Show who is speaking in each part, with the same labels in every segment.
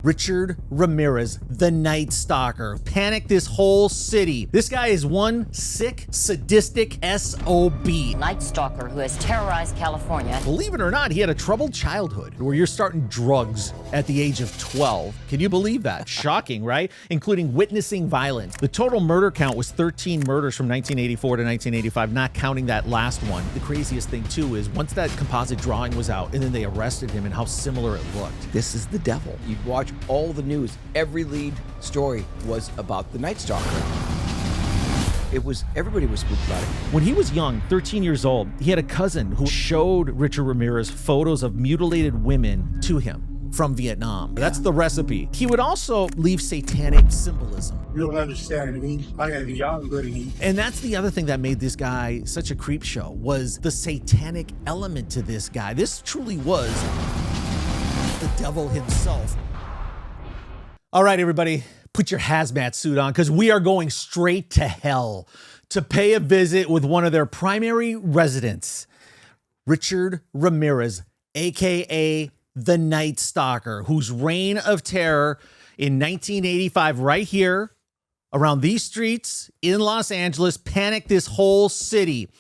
Speaker 1: Richard Ramirez, the Night Stalker, panicked this whole city. This guy is one sick, sadistic SOB.
Speaker 2: Night Stalker who has terrorized California.
Speaker 1: Believe it or not, he had a troubled childhood where you're starting drugs at the age of 12. Can you believe that? Shocking, right? Including witnessing violence. The total murder count was 13 murders from 1984 to 1985, not counting that last one. The craziest thing, too, is once that composite drawing was out and then they arrested him and how similar it looked.
Speaker 3: This is the devil. You'd watch all the news. Every lead story was about the Night Stalker. Everybody was spooked about it.
Speaker 1: When he was young, 13 years old, he had a cousin who showed Richard Ramirez photos of mutilated women to him from Vietnam. That's the recipe. He would also leave satanic symbolism.
Speaker 4: You don't understand me. I am younger than you.
Speaker 1: And that's the other thing that made this guy such a creep show, was the satanic element to this guy. This truly was the devil himself. All right, everybody, put your hazmat suit on because we are going straight to hell to pay a visit with one of their primary residents, Richard Ramirez, aka the Night Stalker, whose reign of terror in 1985 right here around these streets in Los Angeles panicked this whole city.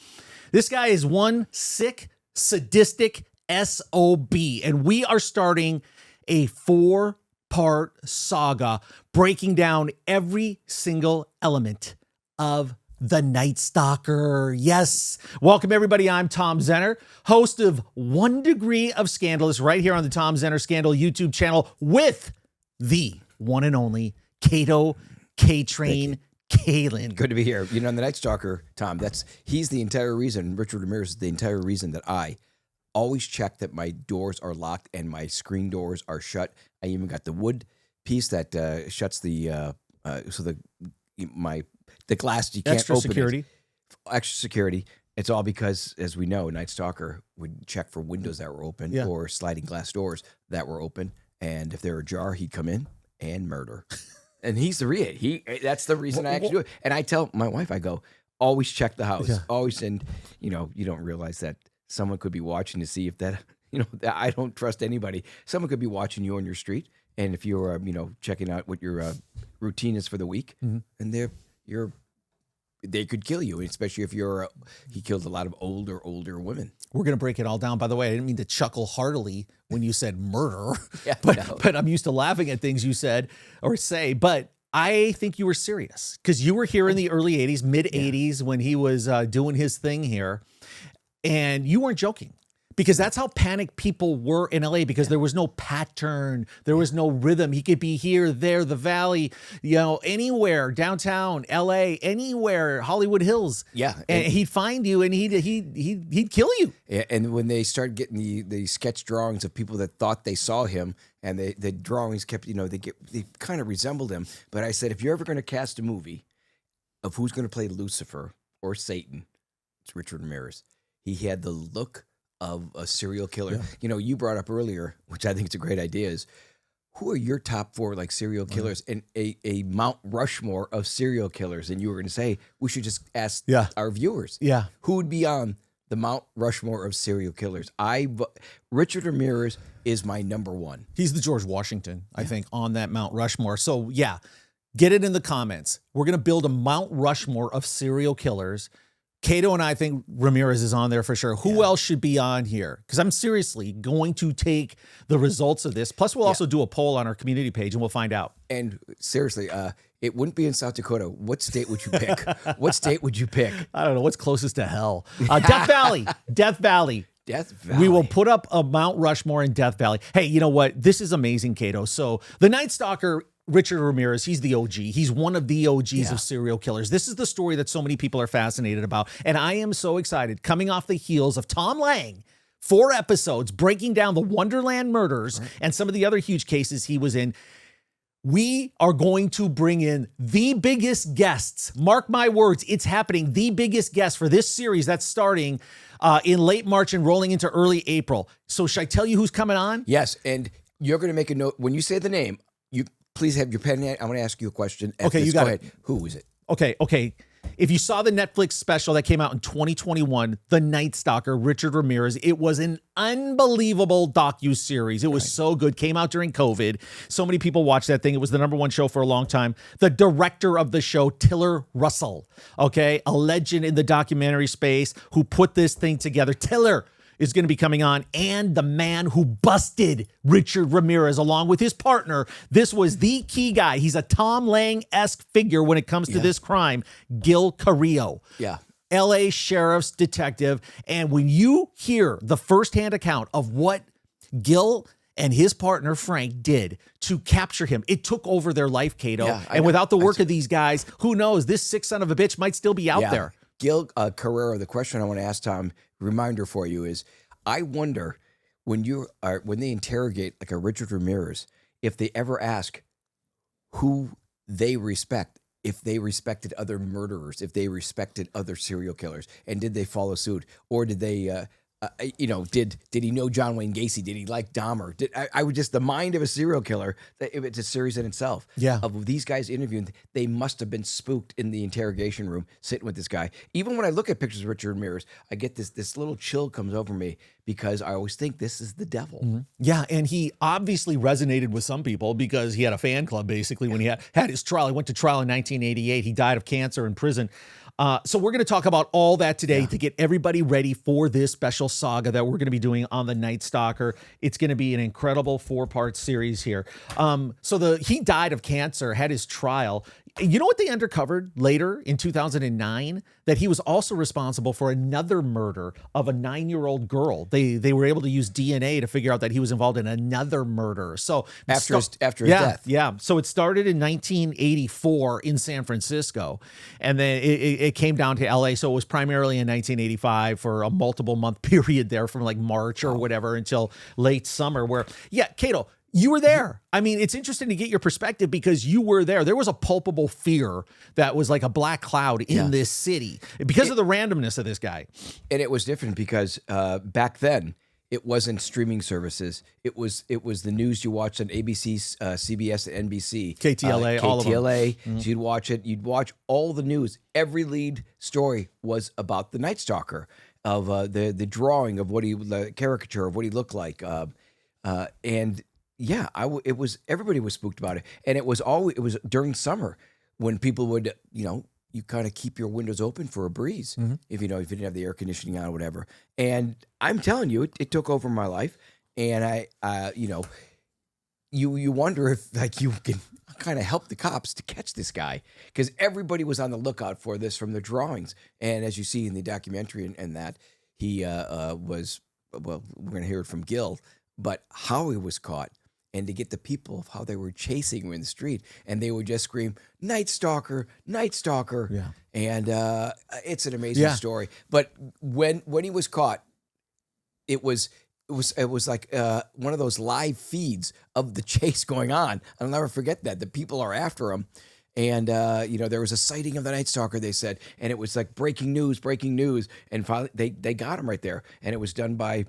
Speaker 1: This guy is one sick, sadistic SOB, and we are starting a four-part saga breaking down every single element of the Night Stalker. Yes. Welcome, everybody. I'm Tom Zenner, host of One Degree of Scandalous right here on the Tom Zenner Scandal YouTube channel with the one and only Kato K-Train Kalen.
Speaker 3: Good to be here. You know, the Night Stalker, Tom, he's the entire reason, Richard Ramirez is the entire reason that I always check that my doors are locked and my screen doors are shut. I even got the wood piece that shuts the glass, you can't
Speaker 1: Extra
Speaker 3: open
Speaker 1: security.
Speaker 3: it. Extra security. It's all because, as we know, Night Stalker would check for windows that were open or sliding glass doors that were open, and if they were ajar, he'd come in and murder. And he's the that's the reason I actually do it. And I tell my wife, I go, always check the house, always. And you don't realize that someone could be watching to see if that, I don't trust anybody. Someone could be watching you on your street, and if you're, checking out what your routine is for the week, and they could kill you, especially if he killed a lot of older women.
Speaker 1: We're going to break it all down. By the way, I didn't mean to chuckle heartily when you said murder,
Speaker 3: Yeah,
Speaker 1: but I'm used to laughing at things you said or say, but I think you were serious because you were here in the early 80s, mid 80s when he was doing his thing here. And you weren't joking because that's how panicked people were in LA because there was no pattern. There was no rhythm. He could be here, there, the Valley, anywhere, downtown, LA, anywhere, Hollywood Hills.
Speaker 3: Yeah.
Speaker 1: And he'd find you and he'd kill you.
Speaker 3: Yeah, and when they started getting the sketch drawings of people that thought they saw him, and the drawings kept, they kind of resembled him. But I said, if you're ever going to cast a movie of who's going to play Lucifer or Satan, it's Richard Ramirez. He had the look of a serial killer. Yeah. You brought up earlier, which I think is a great idea, is who are your top four serial killers and a Mount Rushmore of serial killers? And you were going to say, we should just ask our viewers.
Speaker 1: Yeah.
Speaker 3: Who would be on the Mount Rushmore of serial killers? Richard Ramirez is my number one.
Speaker 1: He's the George Washington, I think, on that Mount Rushmore. So get it in the comments. We're going to build a Mount Rushmore of serial killers. Kato and I think Ramirez is on there for sure. Who else should be on here? Because I'm seriously going to take the results of this. Plus, we'll also do a poll on our community page and we'll find out.
Speaker 3: And seriously, it wouldn't be in South Dakota. What state would you pick? What state would you pick?
Speaker 1: I don't know. What's closest to hell? Death Valley. Death Valley.
Speaker 3: Death Valley.
Speaker 1: We will put up a Mount Rushmore in Death Valley. Hey, you know what? This is amazing, Kato. So the Night Stalker, Richard Ramirez, he's the OG. He's one of the OGs of serial killers. This is the story that so many people are fascinated about. And I am so excited, coming off the heels of Tom Lang, 4 episodes, breaking down the Wonderland murders and some of the other huge cases he was in. We are going to bring in the biggest guests. Mark my words, it's happening. The biggest guest for this series that's starting in late March and rolling into early April. So should I tell you who's coming on?
Speaker 3: Yes, and you're going to make a note. When you say the name, you please have your pen. I'm going to ask you a question.
Speaker 1: Okay, you got it.
Speaker 3: Who is it?
Speaker 1: Okay. If you saw the Netflix special that came out in 2021, The Night Stalker, Richard Ramirez, it was an unbelievable docu-series. It was so good. Came out during COVID. So many people watched that thing. It was the #1 show for a long time. The director of the show, Tiller Russell, okay, a legend in the documentary space who put this thing together. Tiller is going to be coming on, and the man who busted Richard Ramirez along with his partner. This was the key guy. He's a Tom Lang-esque figure when it comes to this crime, Gil Carrillo.
Speaker 3: Yeah.
Speaker 1: LA sheriff's detective. And when you hear the firsthand account of what Gil and his partner Frank did to capture him, it took over their life, Cato.
Speaker 3: Yeah,
Speaker 1: and without the work of these guys, who knows, this sick son of a bitch might still be out there.
Speaker 3: Gil Carrero, the question I want to ask Tom, reminder for you is, I wonder when they interrogate like a Richard Ramirez, if they ever ask who they respect, if they respected other murderers, if they respected other serial killers, and did they follow suit, or did they, did he know John Wayne Gacy? Did he like Dahmer? I would just, the mind of a serial killer, it's a series in itself.
Speaker 1: Yeah.
Speaker 3: Of these guys interviewing, they must have been spooked in the interrogation room, sitting with this guy. Even when I look at pictures of Richard Ramirez, I get this little chill comes over me because I always think this is the devil.
Speaker 1: Mm-hmm. Yeah, and he obviously resonated with some people because he had a fan club basically when he had his trial. He went to trial in 1988. He died of cancer in prison. So we're going to talk about all that today to get everybody ready for this special saga that we're going to be doing on the Night Stalker. It's going to be an incredible 4-part series here. He died of cancer, had his trial. You know what they uncovered later in 2009? That he was also responsible for another murder of a 9-year-old girl. They were able to use DNA to figure out that he was involved in another murder. So
Speaker 3: after his death.
Speaker 1: Yeah. So it started in 1984 in San Francisco, and then it came down to LA. So it was primarily in 1985 for a multiple month period there from like March or whatever until late summer where, Cato, you were there. I mean, it's interesting to get your perspective because you were there. There was a palpable fear that was like a black cloud in this city because of the randomness of this guy.
Speaker 3: And it was different because back then it wasn't streaming services. It was the news you watched on ABC, CBS, and NBC,
Speaker 1: KTLA, all of them.
Speaker 3: KTLA. So you'd watch it. You'd watch all the news. Every lead story was about the Night Stalker, of the drawing of the caricature of what he looked like, and. Yeah, everybody was spooked about it. And it was during summer when people would, you kind of keep your windows open for a breeze if you didn't have the air conditioning on or whatever. And I'm telling you, it took over my life. And you wonder if like you can kind of help the cops to catch this guy because everybody was on the lookout for this from the drawings. And as you see in the documentary and that, he was, well, we're going to hear it from Gil, but how he was caught. And to get the people of how they were chasing him in the street, and they would just scream, "Night Stalker, Night Stalker!" Yeah, and it's an amazing story. But when he was caught, it was like one of those live feeds of the chase going on. I'll never forget that. The people are after him, and there was a sighting of the Night Stalker. They said, and it was like breaking news, and finally they got him right there, and it was done by.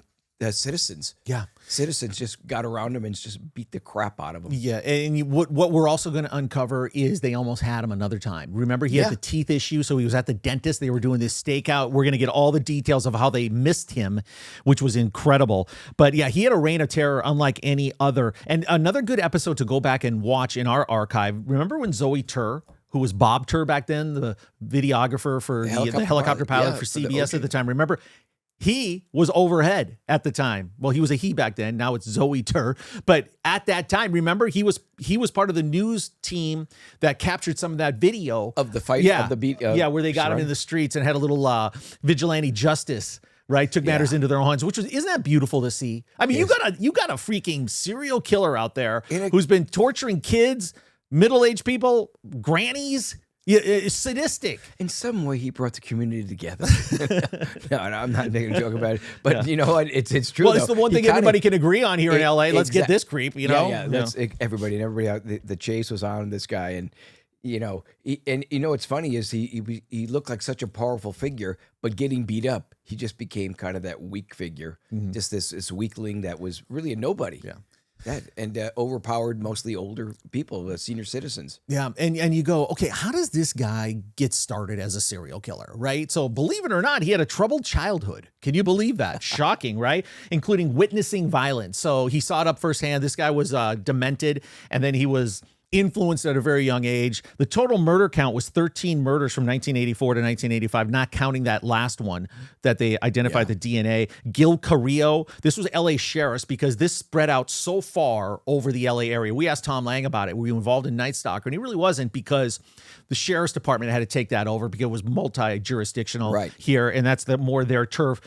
Speaker 3: Citizens. Yeah. Citizens just got around him and just beat the crap out of him.
Speaker 1: Yeah. And what we're also going to uncover is they almost had him another time. Remember, he had the teeth issue, so he was at the dentist. They were doing this stakeout. We're going to get all the details of how they missed him, which was incredible. But yeah, he had a reign of terror unlike any other. And another good episode to go back and watch in our archive. Remember when Zoe Tur, who was Bob Tur back then, the videographer for the helicopter pilot for CBS at the time, remember? He was overhead at the time. Well, he was a he back then. Now it's Zoe Tur. But at that time, remember, he was part of the news team that captured some of that video
Speaker 3: of the fight. Of the beat.
Speaker 1: Where they got him in the streets and had a little vigilante justice. Right, took matters into their own hands, isn't that beautiful to see? I mean, you got a freaking serial killer out there who's been torturing kids, middle-aged people, grannies. Yeah, it's sadistic.
Speaker 3: In some way, he brought the community together. No, I'm not making a joke about it. But you know what? It's true.
Speaker 1: Well, it's the one thing everybody can agree on here in LA. Let's get this creep,
Speaker 3: Yeah, everybody out. The chase was on this guy. And, what's funny is he looked like such a powerful figure, but getting beat up, he just became kind of that weak figure. Just this weakling that was really a nobody.
Speaker 1: Yeah.
Speaker 3: That and overpowered, mostly older people, senior citizens.
Speaker 1: Yeah, and you go, okay, how does this guy get started as a serial killer, right? So believe it or not, he had a troubled childhood. Can you believe that? Shocking, right? Including witnessing violence. So he saw it up firsthand. This guy was demented, and then he was influenced at a very young age. The total murder count was 13 murders from 1984 to 1985, not counting that last one that they identified the DNA. Gil Carrillo, this was LA sheriffs because this spread out so far over the LA area. We asked Tom Lang about it. Were you involved in Night Stalker? And he really wasn't because the sheriff's department had to take that over because it was multi-jurisdictional here, and that's more their turf.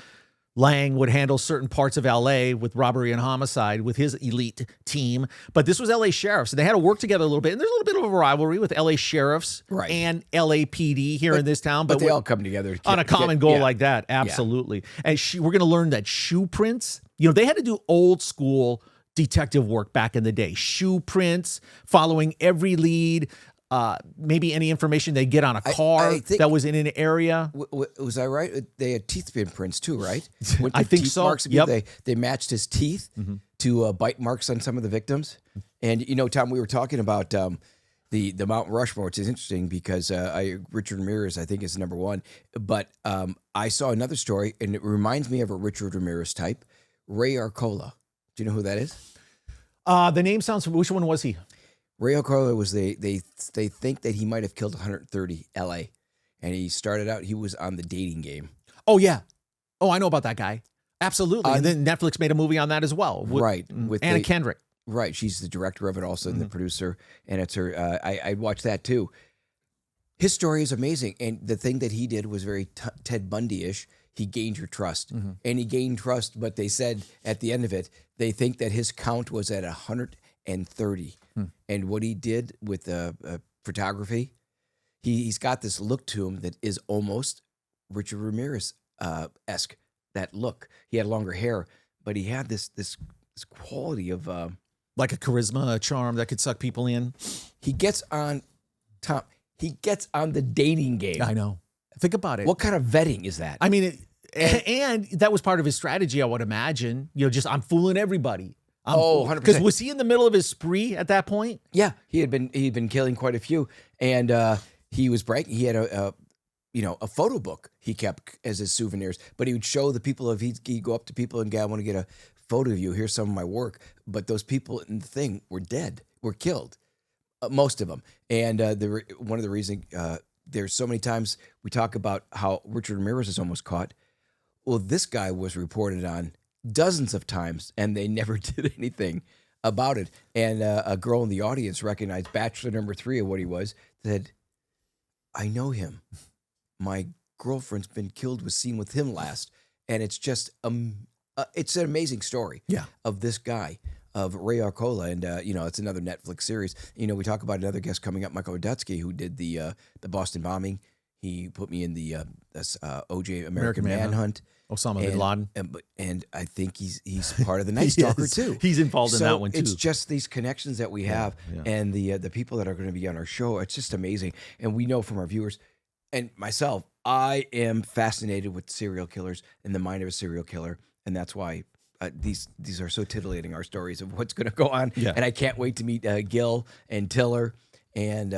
Speaker 1: Lang would handle certain parts of LA with robbery and homicide with his elite team. But this was LA sheriffs, and they had to work together a little bit. And there's a little bit of a rivalry with LA sheriffs and LAPD here in this town.
Speaker 3: But they all come together
Speaker 1: on a common goal like that. Absolutely. And we're going to learn that shoe prints, they had to do old school detective work back in the day. Shoe prints, following every lead. Maybe any information they get on a car that was in an area.
Speaker 3: Was I right? They had teeth prints too, right?
Speaker 1: I think so.
Speaker 3: Marks, they matched his teeth to bite marks on some of the victims. And Tom, we were talking about the Mount Rushmore, which is interesting because Richard Ramirez, I think, is number one. But I saw another story, and it reminds me of a Richard Ramirez type, Ray Arcola. Do you know who that is?
Speaker 1: The name sounds. Which one was he?
Speaker 3: Ray Arcola was they think that he might have killed 130 L.A. And he started out, he was on the dating game.
Speaker 1: Oh, yeah. Oh, I know about that guy. Absolutely. And then Netflix made a movie on that as well. With Anna Kendrick.
Speaker 3: Right. She's the director of it also and the producer. And it's her, I watched that too. His story is amazing. And the thing that he did was very Ted Bundy-ish. He gained your trust. And he gained trust, but they said at the end of it, they think that his count was at 130. And what he did with photography, he's got this look to him that is almost Richard Ramirez-esque, that look. He had longer hair, but he had this quality of...
Speaker 1: like a charisma, a charm that could suck people in.
Speaker 3: He gets on the dating game.
Speaker 1: I know. Think about it.
Speaker 3: What kind of vetting is that?
Speaker 1: I mean, and that was part of his strategy, I would imagine. just I'm fooling everybody.
Speaker 3: 100%.
Speaker 1: Because was he in the middle of his spree at that point?
Speaker 3: Yeah, he'd been killing quite a few, and he was breaking. He had a photo book he kept as his souvenirs, but he would show the people he'd go up to people and go, I want to get a photo of you. Here's some of my work. But those people in the thing were dead, were killed, most of them. And one of the reasons there's so many times we talk about how Richard Ramirez is almost caught. Well, this guy was reported on dozens of times, and they never did anything about it. And a girl in the audience recognized bachelor number 3 of what he was, said, I know him. My girlfriend's been killed, was seen with him last. And it's just, it's an amazing story of this guy, of Ray Arcola. And, it's another Netflix series. We talk about another guest coming up, Michael Odetzky, who did the Boston bombing. He put me in the OJ American Manhunt.
Speaker 1: Osama bin Laden.
Speaker 3: And I think he's part of the Night Stalker too.
Speaker 1: He's involved in that one too.
Speaker 3: It's just these connections that we have and the people that are going to be on our show. It's just amazing. And we know from our viewers and myself, I am fascinated with serial killers and the mind of a serial killer. And that's why these are so titillating, our stories of what's going to go on. Yeah. And I can't wait to meet Gil and Tiller. And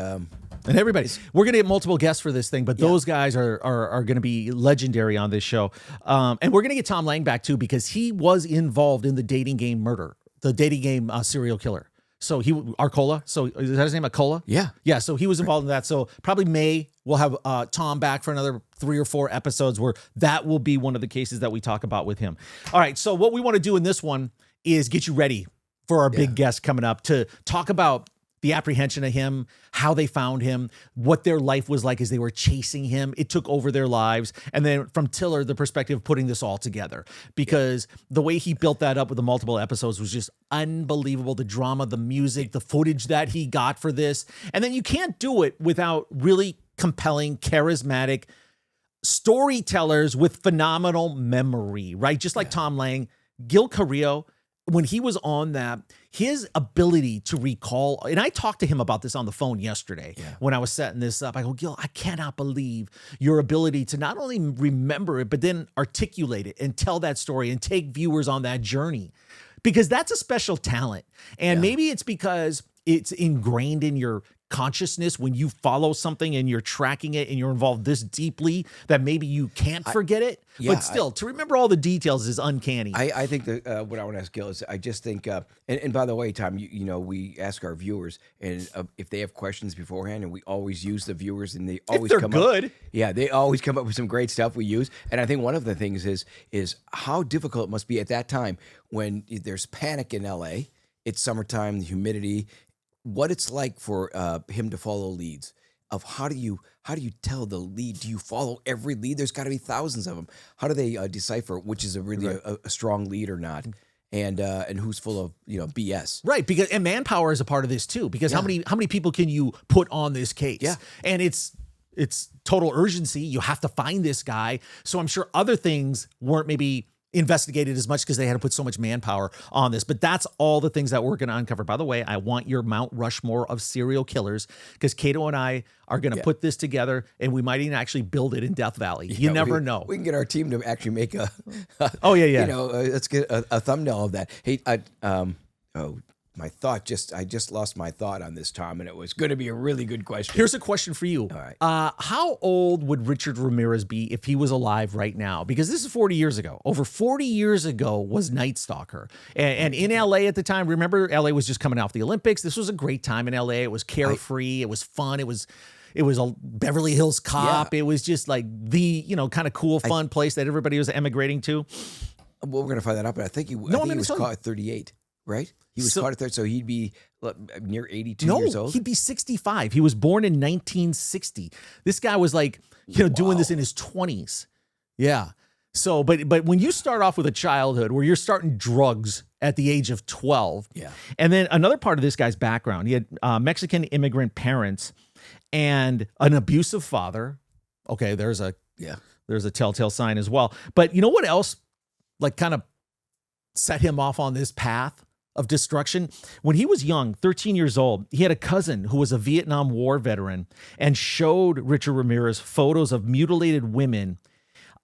Speaker 1: everybody, we're going to get multiple guests for this thing, but those guys are going to be legendary on this show. And we're going to get Tom Lang back too, because he was involved in the dating game murder, the dating game serial killer. So Arcola. So is that his name, Arcola?
Speaker 3: Yeah.
Speaker 1: Yeah. So he was involved in that. So probably we'll have Tom back for another 3 or 4 episodes where that will be one of the cases that we talk about with him. All right. So what we want to do in this one is get you ready for our big guest coming up to talk about the apprehension of him, how they found him, what their life was like as they were chasing him. It took over their lives. And then from Tiller, the perspective of putting this all together, because the way he built that up with the multiple episodes was just unbelievable. The drama, the music, the footage that he got for this. And then you can't do it without really compelling, charismatic storytellers with phenomenal memory, right? Just like Tom Lang, Gil Carrillo, when he was on that, his ability to recall, and I talked to him about this on the phone yesterday when I was setting this up. I go, Gil, I cannot believe your ability to not only remember it, but then articulate it and tell that story and take viewers on that journey. because that's a special talent. And maybe it's because it's ingrained in your consciousness when you follow something and you're tracking it and you're involved this deeply that maybe you can't forget it. But still, to remember all the details is uncanny.
Speaker 3: I think that what I want to ask Gil is, I just think, and by the way, Tom, you know, we ask our viewers, and if they have questions beforehand, and we always use the viewers, and they always
Speaker 1: if they're good.
Speaker 3: They always come up with some great stuff we use. And I think one of the things is how difficult it must be at that time when there's panic in LA. It's summertime, the humidity. What it's like for him to follow leads, of how do you tell the lead? Do you follow every lead? There's got to be thousands of them. How do they decipher which is really a strong lead or not, and who's full of BS?
Speaker 1: Right, because and manpower is a part of this too. Because how many people can you put on this case?
Speaker 3: Yeah,
Speaker 1: and it's total urgency. You have to find this guy. So I'm sure other things weren't maybe investigated as much because they had to put so much manpower on this. But that's all the things that we're going to uncover. By the way, I want your Mount Rushmore of serial killers, because Cato and I are going to put this together, and we might even actually build it in Death Valley. You never know.
Speaker 3: We can get our team to actually make a let's get a thumbnail of that. Hey, my thought I just lost my thought on this, Tom, and it was going to be a really good question.
Speaker 1: Here's a question for you.
Speaker 3: All right.
Speaker 1: How old would Richard Ramirez be if he was alive right now? Because this is 40 years ago. Over 40 years ago was Night Stalker. And in LA at the time, remember, LA was just coming off the Olympics. This was a great time in LA. It was carefree. It was fun. It was a Beverly Hills Cop. It was just like the, kind of cool, fun place that everybody was emigrating to.
Speaker 3: Well, we're going to find that out, but I think he was caught at 38. Right? He was caught at 30, so he'd be near 82 years old.
Speaker 1: He'd be 65. He was born in 1960. This guy was like, doing this in his 20s. Yeah. So, but when you start off with a childhood where you're starting drugs at the age of 12, and then another part of this guy's background, he had Mexican immigrant parents and an abusive father. Okay, there's a telltale sign as well. But you know what else, like, kind of set him off on this path of destruction? When he was young, 13 years old, he had a cousin who was a Vietnam War veteran and showed Richard Ramirez photos of mutilated women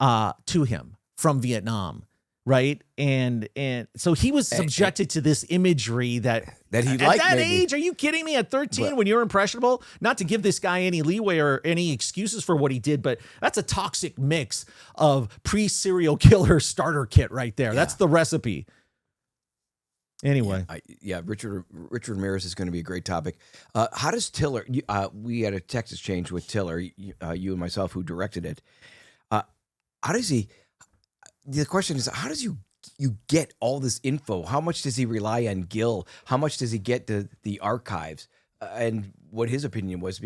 Speaker 1: to him from Vietnam, right? And so he was subjected to this imagery that
Speaker 3: he liked.
Speaker 1: At that age, are you kidding me? At 13, when you're impressionable, not to give this guy any leeway or any excuses for what he did, but that's a toxic mix of pre-serial killer starter kit right there. That's the recipe. Anyway,
Speaker 3: Richard Ramirez is going to be a great topic. How does Tiller? We had a text exchange with Tiller, you and myself, who directed it. How does he? The question is, how does you get all this info? How much does he rely on Gil? How much does he get the archives? And what his opinion was,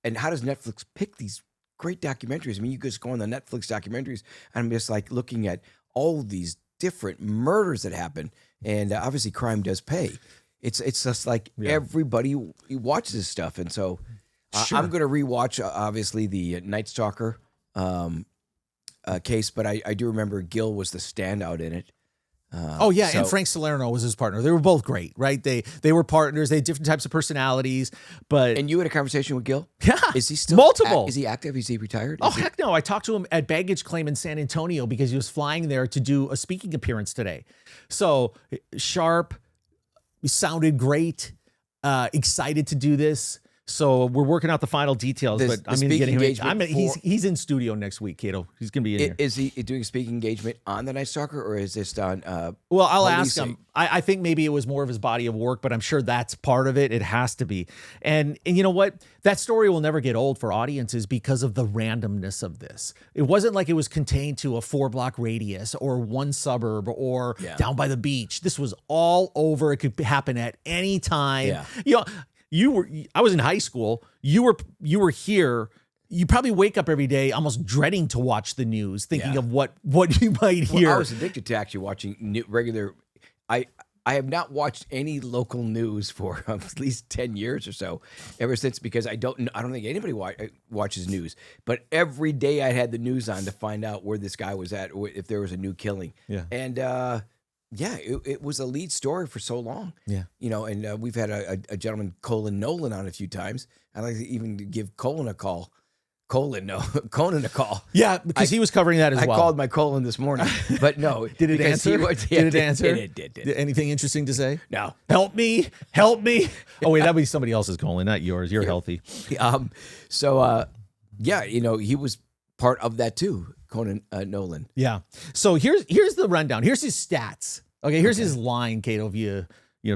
Speaker 3: and how does Netflix pick these great documentaries? I mean, you just go on the Netflix documentaries, and I'm just like looking at all these different murders that happen. And obviously, crime does pay. It's just like everybody watches this stuff, and so I'm going to rewatch obviously the Night Stalker case. But I do remember Gil was the standout in it.
Speaker 1: And Frank Salerno was his partner. They were both great, right? They were partners. They had different types of personalities. And
Speaker 3: you had a conversation with Gil?
Speaker 1: Yeah.
Speaker 3: Is he still
Speaker 1: multiple?
Speaker 3: Is he active? Is he retired?
Speaker 1: Heck no. I talked to him at baggage claim in San Antonio because he was flying there to do a speaking appearance today. So sharp, sounded great, excited to do this. So we're working out the final details, but I'm going to get him. He's in studio next week, Cato. He's going to be in here.
Speaker 3: Is he doing speaking engagement on the Night Stalker, or is this on?
Speaker 1: Well, I'll ask him. I think maybe it was more of his body of work, but I'm sure that's part of it. It has to be. And you know what? That story will never get old for audiences because of the randomness of this. It wasn't like it was contained to a 4-block radius or one suburb or down by the beach. This was all over. It could happen at any time. Yeah. I was in high school. You were here. You probably wake up every day almost dreading to watch the news, thinking of what you might hear.
Speaker 3: Well, I was addicted to actually watching regular. I have not watched any local news for at least 10 years or so, ever since, because I don't think anybody watches news. But every day I had the news on to find out where this guy was at, or if there was a new killing. Yeah. And it was a lead story for so long. Yeah. And we've had a gentleman, Colin Nolan, on a few times. I'd like to even give Colin a call Conan a call.
Speaker 1: Yeah, because he was covering that as
Speaker 3: I
Speaker 1: well.
Speaker 3: called my colon this morning, but no.
Speaker 1: Did it answer? Did it answer?
Speaker 3: It did.
Speaker 1: Anything interesting to say?
Speaker 3: No.
Speaker 1: Help me. Oh, wait, that'd be somebody else's colon, not yours. You're healthy.
Speaker 3: Yeah, he was part of that too, Conan Nolan.
Speaker 1: Yeah. So here's the rundown. Here's his stats. Okay, here's his line, Cato, if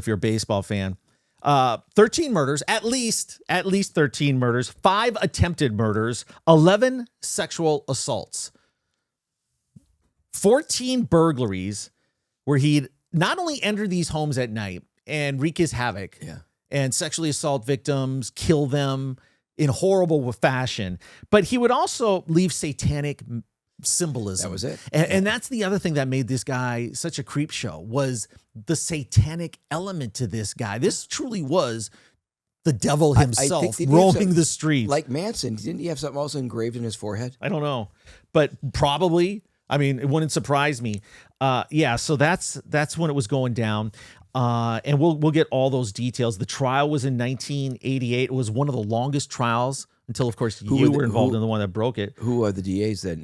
Speaker 1: you're a baseball fan. 13 murders, at least 13 murders, 5 attempted murders, 11 sexual assaults, 14 burglaries where he'd not only enter these homes at night and wreak his havoc and sexually assault victims, kill them in horrible fashion, but he would also leave satanic symbolism.
Speaker 3: That was it.
Speaker 1: And that's the other thing that made this guy such a creep show, was the satanic element to this guy. This truly was the devil himself roaming the streets.
Speaker 3: Like Manson, didn't he have something else engraved in his forehead?
Speaker 1: I don't know, but probably. I mean, it wouldn't surprise me. So that's when it was going down. And we'll get all those details. The trial was in 1988. It was one of the longest trials until, of course, you were involved in the one that broke it.
Speaker 3: Who are the DAs that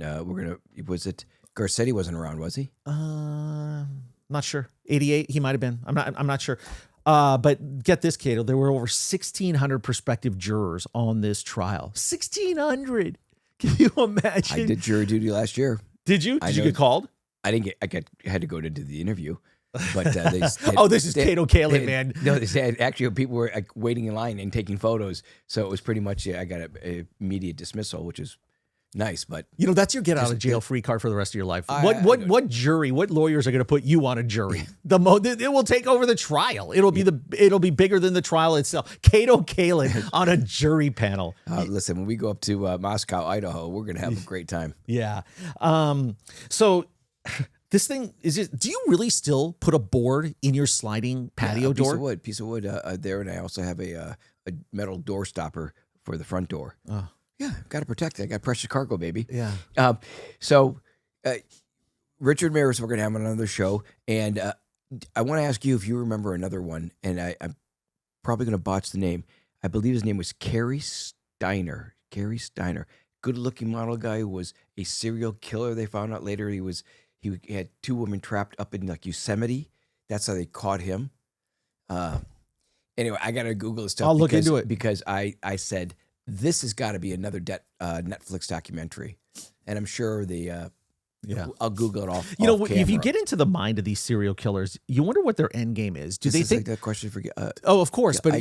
Speaker 3: was it? Garcetti wasn't around, was he?
Speaker 1: Not sure. 88, he might have been. I'm not sure. But get this, Cato, there were over 1,600 prospective jurors on this trial. 1,600. Can you imagine?
Speaker 3: I did jury duty last year.
Speaker 1: Did you? Did you get called?
Speaker 3: I didn't get. I had to go to do the interview. But this
Speaker 1: is Cato Kalin, man.
Speaker 3: No, they said actually people were like waiting in line and taking photos. So it was pretty much I got a immediate dismissal, which is nice. But
Speaker 1: that's your get out of jail free card for the rest of your life. What lawyers are going to put you on a jury? It will take over the trial. It'll be bigger than the trial itself. Cato Kalin on a jury panel.
Speaker 3: Listen, when we go up to Moscow, Idaho, we're going to have a great time.
Speaker 1: Yeah. So. This thing is just, do you really still put a board in your sliding patio door?
Speaker 3: Piece of wood there. And I also have a metal door stopper for the front door.
Speaker 1: Oh.
Speaker 3: Yeah, got to protect it. I got precious cargo, baby.
Speaker 1: Yeah.
Speaker 3: Richard Ramirez, we're going to have on another show. And I want to ask you if you remember another one. And I'm probably going to botch the name. I believe his name was Cary Steiner. Good-looking model guy who was a serial killer. They found out later he had 2 women trapped up in like Yosemite. That's how they caught him. Anyway, I got to Google this stuff.
Speaker 1: I'll look into it.
Speaker 3: Because I said, this has got to be another Netflix documentary. And I'm sure I'll Google it off
Speaker 1: if
Speaker 3: camera.
Speaker 1: you get into the mind of these serial killers, you wonder what their end game is. Do they think
Speaker 3: like that question for
Speaker 1: of course, but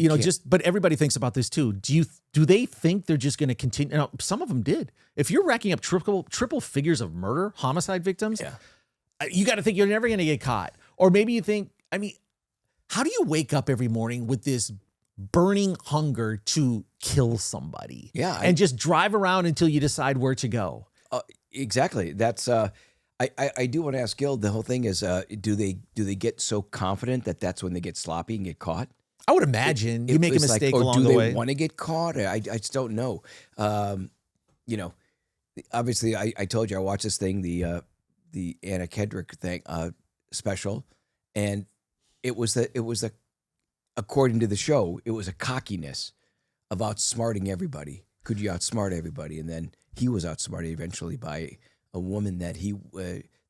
Speaker 1: but everybody thinks about this too. Do they think they're just going to continue? Now, some of them did. If you're racking up triple figures of murder, homicide victims, you got to think you're never going to get caught. Or maybe you think, how do you wake up every morning with this burning hunger to kill somebody?
Speaker 3: Yeah.
Speaker 1: And just drive around until you decide where to go.
Speaker 3: Exactly. That's I do want to ask Gil. The whole thing is, do they get so confident that that's when they get sloppy and get caught?
Speaker 1: I would imagine you make a mistake along the way.
Speaker 3: Do they want to get caught? I just don't know. Obviously, I told you I watched this thing, the Anna Kendrick thing special, and it was according to the show, it was a cockiness of outsmarting everybody. Could you outsmart everybody? And then he was outsmarted eventually by a woman that he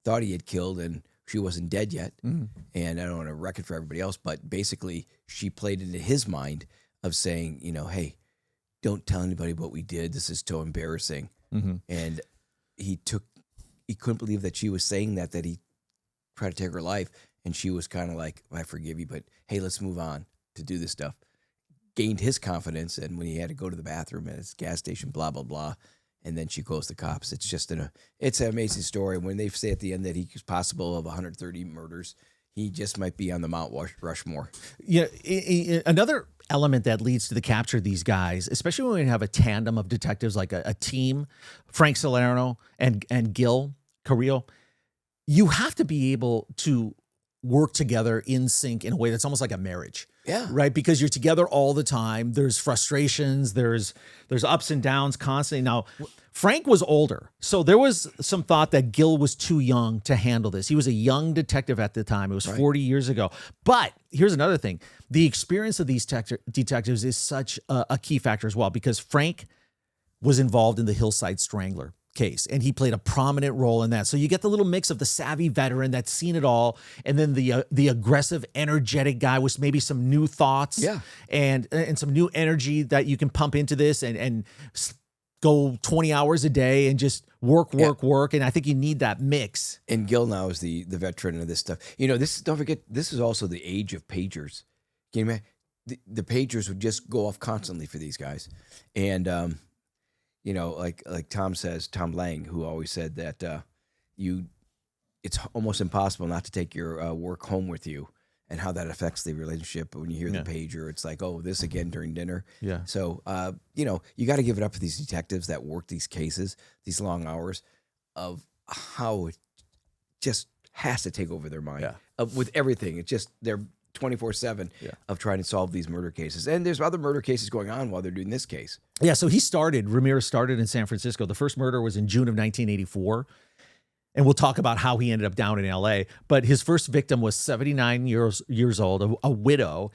Speaker 3: thought he had killed, and she wasn't dead yet. Mm. And I don't want to wreck it for everybody else, but basically she played into his mind of saying, hey, don't tell anybody what we did. This is so embarrassing. Mm-hmm. And he couldn't believe that she was saying that he tried to take her life. And she was kind of like, I forgive you, but hey, let's move on to do this stuff. Gained his confidence, and when he had to go to the bathroom at his gas station, blah, blah, blah. And then she calls the cops. It's just it's an amazing story. When they say at the end that he's possible of 130 murders, he just might be on the Mount Rushmore. Yeah,
Speaker 1: another element that leads to the capture of these guys, especially when we have a tandem of detectives, like a team, Frank Salerno and Gil Carrillo, you have to be able to work together in sync in a way that's almost like a marriage.
Speaker 3: Yeah.
Speaker 1: Right. Because you're together all the time. There's frustrations. There's ups and downs constantly. Now, Frank was older, so there was some thought that Gil was too young to handle this. He was a young detective at the time. It was 40 years ago. But here's another thing. The experience of these detectives is such a key factor as well, because Frank was involved in the Hillside Strangler case, and he played a prominent role in that. So you get the little mix of the savvy veteran that's seen it all, and then the aggressive, energetic guy with maybe some new thoughts, and some new energy that you can pump into this and go 20 hours a day and just work. And I think you need that mix.
Speaker 3: And Gil now is the veteran of this stuff. You know, don't forget, this is also the age of pagers. Can you imagine? The pagers would just go off constantly for these guys. And, you know, like Tom says, Tom Lang, who always said that it's almost impossible not to take your work home with you, and how that affects the relationship. When you hear the pager, it's like, oh, this again during dinner. Yeah. So, you know, you got to give it up for these detectives that work these cases, these long hours, of how it just has to take over their mind with everything. It's just, they're 24/7 of trying to solve these murder cases. And there's other murder cases going on while they're doing this case.
Speaker 1: Yeah, so Ramirez started in San Francisco. The first murder was in June of 1984. And we'll talk about how he ended up down in LA. But his first victim was 79 years old, a widow,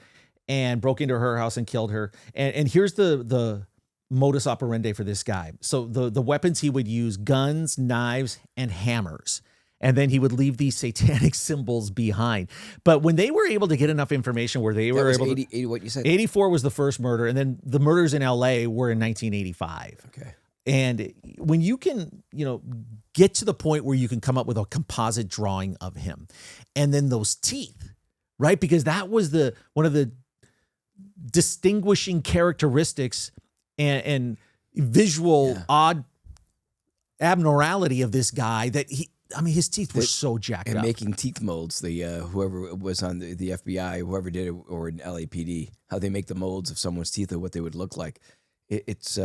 Speaker 1: and broke into her house and killed her. And here's the modus operandi for this guy. So the weapons he would use: guns, knives, and hammers. And then he would leave these satanic symbols behind. But when they were able to get enough information where they were able to...
Speaker 3: 80, what you said?
Speaker 1: 84 was the first murder, and then the murders in LA were in 1985.
Speaker 3: Okay. And
Speaker 1: when you can, you know, get to the point where you can come up with a composite drawing of him, and then those teeth, right? Because that was one of the distinguishing characteristics and visual odd abnormality of this guy, that his teeth were so jacked up.
Speaker 3: And making teeth molds, whoever was on the FBI, whoever did it, or in LAPD, how they make the molds of someone's teeth and what they would look like. It's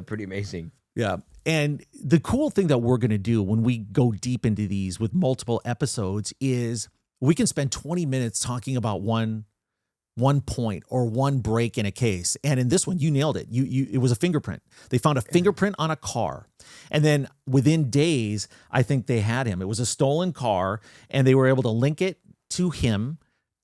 Speaker 3: pretty amazing.
Speaker 1: Yeah. And the cool thing that we're going to do when we go deep into these with multiple episodes is we can spend 20 minutes talking about one point or one break in a case. And in this one, you nailed it. It was a fingerprint. They found a fingerprint on a car. And then within days, I think they had him. It was a stolen car, and they were able to link it to him,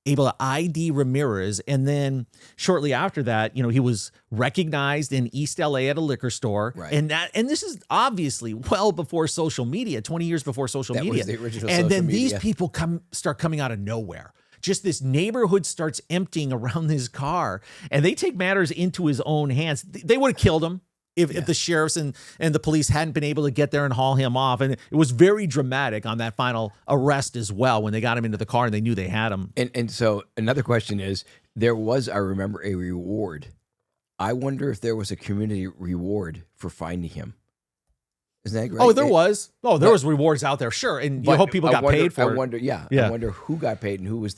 Speaker 1: able to ID Ramirez. And then shortly after that, you know, he was recognized in East LA at a liquor store.
Speaker 3: Right.
Speaker 1: And this is obviously well before social media, 20 years before social media.
Speaker 3: That was the original
Speaker 1: and
Speaker 3: social
Speaker 1: then
Speaker 3: media.
Speaker 1: These people start coming out of nowhere. Just this neighborhood starts emptying around his car, and they take matters into his own hands. They would have killed him if the sheriffs and the police hadn't been able to get there and haul him off. And it was very dramatic on that final arrest as well, when they got him into the car and they knew they had him.
Speaker 3: And so another question is, there was, I remember, a reward. I wonder if there was a community reward for finding him. Isn't that great?
Speaker 1: Oh, there was. Oh, there was rewards out there, sure. And you hope people got paid for it.
Speaker 3: I wonder who got paid and who was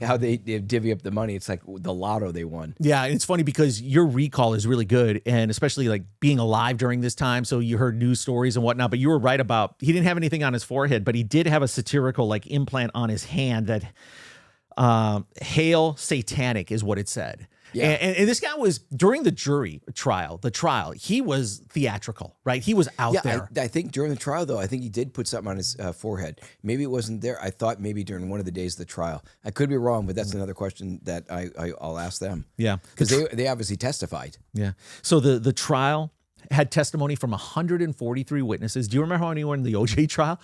Speaker 3: how they divvy up the money. It's like the lotto they won.
Speaker 1: Yeah, and it's funny because your recall is really good, and especially like being alive during this time. So you heard news stories and whatnot, but you were right about, he didn't have anything on his forehead, but he did have a satirical like implant on his hand that Hail Satanic is what it said. Yeah. And this guy was, during the trial, he was theatrical, right? He was out there.
Speaker 3: I think during the trial, though, I think he did put something on his forehead. Maybe it wasn't there. I thought maybe during one of the days of the trial. I could be wrong, but that's another question that I'll ask them. Yeah. Because they obviously testified.
Speaker 1: Yeah. So the trial had testimony from 143 witnesses. Do you remember how many were in the OJ trial?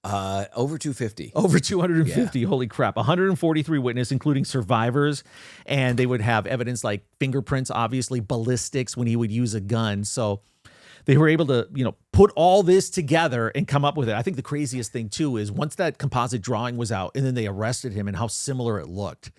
Speaker 3: Over 250.
Speaker 1: Over 250. Yeah. Holy crap. 143 witnesses, including survivors. And they would have evidence like fingerprints, obviously, ballistics when he would use a gun. So they were able to, put all this together and come up with it. I think the craziest thing, too, is once that composite drawing was out and then they arrested him and how similar it looked.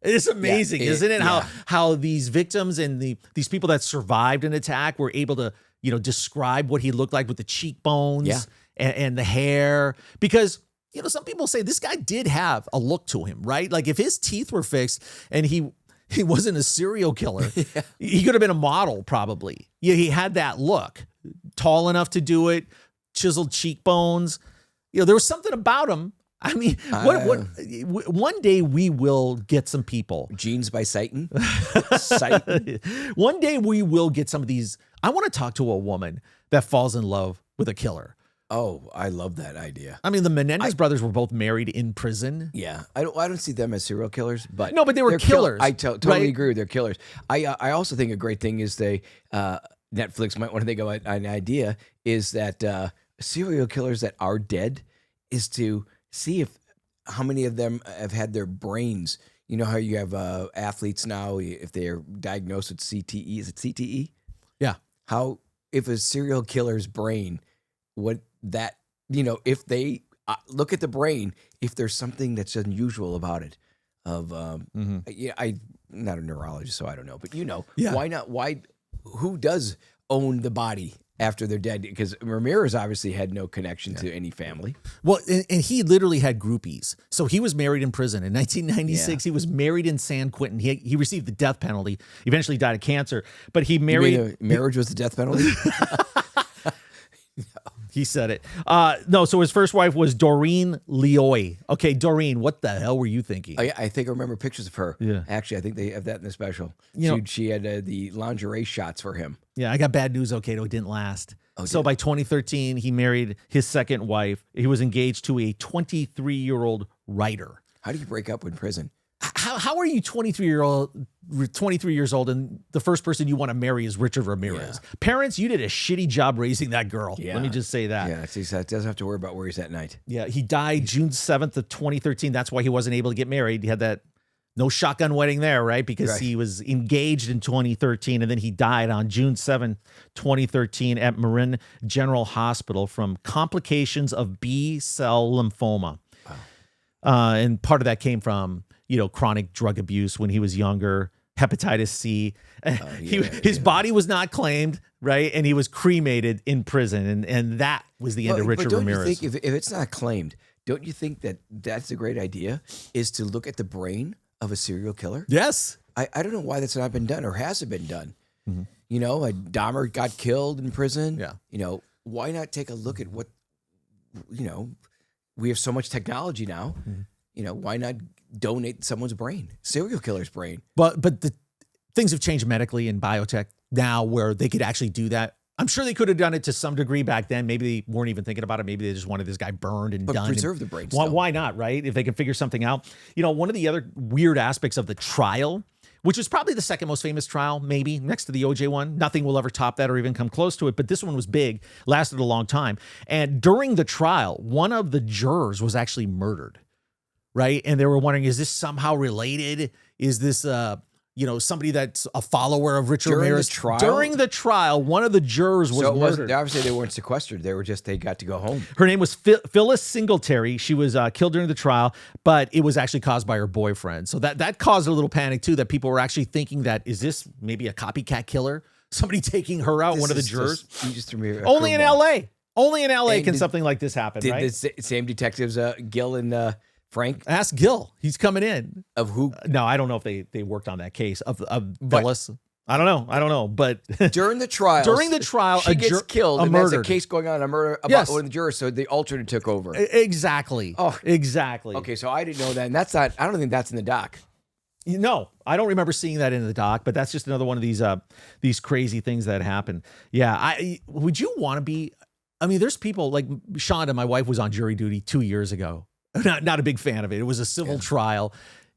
Speaker 1: It's amazing, isn't it? Yeah. How these victims and these people that survived an attack were able to, describe what he looked like with the cheekbones. Yeah. And the hair, because, some people say this guy did have a look to him, right? Like if his teeth were fixed and he wasn't a serial killer, he could have been a model probably. Yeah, he had that look, tall enough to do it, chiseled cheekbones. There was something about him. I mean, one day we will get some people.
Speaker 3: Genes by Satan.
Speaker 1: One day we will get some of these. I want to talk to a woman that falls in love with a killer.
Speaker 3: Oh, I love that idea.
Speaker 1: I mean, the Menendez brothers were both married in prison.
Speaker 3: Yeah, I don't see them as serial killers, but
Speaker 1: No, but they were
Speaker 3: they're
Speaker 1: killers.
Speaker 3: I totally
Speaker 1: right?
Speaker 3: agree with they're killers. I also think a great thing is Netflix might want to think about an idea is that serial killers that are dead is to see if how many of them have had their brains. You know how you have athletes now if they are diagnosed with CTE? Is it CTE?
Speaker 1: Yeah.
Speaker 3: How if a serial killer's brain, what that if they look at the brain, if there's something that's unusual about it, I'm not a neurologist, so I don't know, but
Speaker 1: Yeah.
Speaker 3: why not? Who does own the body after they're dead? Because Ramirez obviously had no connection to any family.
Speaker 1: Well, and he literally had groupies. So he was married in prison. In 1996, He was married in San Quentin. He received the death penalty, eventually died of cancer, but he married...
Speaker 3: Marriage was the death penalty?
Speaker 1: He said it. No, so his first wife was Doreen Leoy. Okay, Doreen, what the hell were you thinking?
Speaker 3: I think I remember pictures of her.
Speaker 1: Yeah.
Speaker 3: Actually, I think they have that in the special.
Speaker 1: You
Speaker 3: She had the lingerie shots for him.
Speaker 1: Yeah, I got bad news, okay, though it didn't last.
Speaker 3: Oh,
Speaker 1: So
Speaker 3: did
Speaker 1: by 2013, he married his second wife. He was engaged to a 23-year-old writer.
Speaker 3: How do you break up in prison?
Speaker 1: How are you 23 years old, and the first person you want to marry is Richard Ramirez?
Speaker 3: Yeah.
Speaker 1: Parents, you did a shitty job raising that girl.
Speaker 3: Yeah.
Speaker 1: Let me just say that.
Speaker 3: Yeah, he doesn't have to worry about where he's at night.
Speaker 1: Yeah, he died June 7th of 2013. That's why he wasn't able to get married. He had that no shotgun wedding there, right? Because he was engaged in 2013, and then he died on June 7th, 2013 at Marin General Hospital from complications of B-cell lymphoma. Wow. And part of that came from, chronic drug abuse when he was younger, hepatitis C. His body was not claimed, right? And he was cremated in prison. And that was the end of Richard Ramirez.
Speaker 3: You think if it's not claimed, don't you think that that's a great idea, is to look at the brain of a serial killer?
Speaker 1: Yes.
Speaker 3: I don't know why that's not been done or hasn't been done. Mm-hmm. A Dahmer got killed in prison.
Speaker 1: Yeah.
Speaker 3: Why not take a look at what, we have so much technology now. Mm-hmm. Why not donate someone's brain, serial killer's brain?
Speaker 1: But the things have changed medically in biotech now where they could actually do that. I'm sure they could have done it to some degree back then. Maybe they weren't even thinking about it. Maybe they just wanted this guy burned and done.
Speaker 3: But preserve the brain.
Speaker 1: Why not, right? If they can figure something out. One of the other weird aspects of the trial, which was probably the second most famous trial, maybe next to the OJ one. Nothing will ever top that or even come close to it. But this one was big, lasted a long time. And during the trial, one of the jurors was actually murdered, right? And they were wondering, is this somehow related? Is this, somebody that's a follower of Richard Ramirez? During the trial, one of the jurors was murdered.
Speaker 3: Obviously, they weren't sequestered. They got to go home.
Speaker 1: Her name was Phyllis Singletary. She was killed during the trial, but it was actually caused by her boyfriend. So that caused a little panic, too, that people were actually thinking that, is this maybe a copycat killer? Somebody taking her out, one of the jurors? Only in L.A. Only in L.A. can something like this happen, right?
Speaker 3: Did the same detectives, Gil and Frank?
Speaker 1: Ask Gil. He's coming in.
Speaker 3: Of who?
Speaker 1: No, I don't know if they worked on that case of Phyllis. I don't know. But
Speaker 3: during the trial, she gets killed, and there's a case going on, a murder about one of the jurors. So the alternate took over.
Speaker 1: Exactly.
Speaker 3: Oh,
Speaker 1: exactly.
Speaker 3: Okay, so I didn't know that, and that's not. I don't think that's in the doc.
Speaker 1: No, I don't remember seeing that in the doc, but that's just another one of these crazy things that happen. Yeah, would you want to be? I mean, there's people like Shonda, my wife, was on jury duty 2 years ago. Not a big fan of it. It was a civil trial,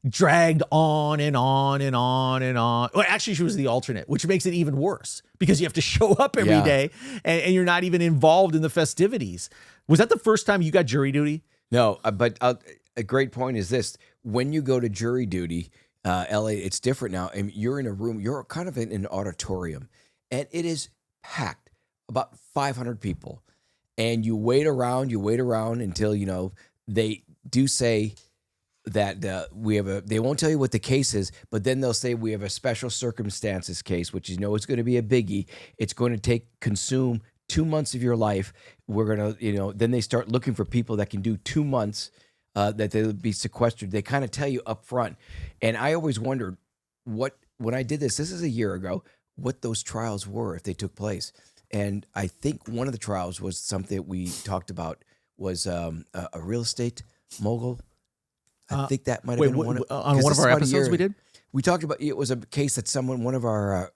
Speaker 1: dragged on and on and on and on. Well, actually, she was the alternate, which makes it even worse because you have to show up every day and you're not even involved in the festivities. Was that the first time you got jury duty?
Speaker 3: No, but a great point is this. When you go to jury duty, LA, it's different now. And you're in a room, you're kind of in an auditorium, and it is packed, about 500 people. And you wait around until, they do say that they won't tell you what the case is, but then they'll say we have a special circumstances case, which is going to be a biggie. It's going to consume 2 months of your life. We're going to, then they start looking for people that can do 2 months, that they'll be sequestered. They kind of tell you up front. And I always wondered when I did this is a year ago, what those trials were if they took place. And I think one of the trials was something that we talked about was a real estate mogul. I think that might have been one of our
Speaker 1: episodes we did.
Speaker 3: We talked about it was a case that one of our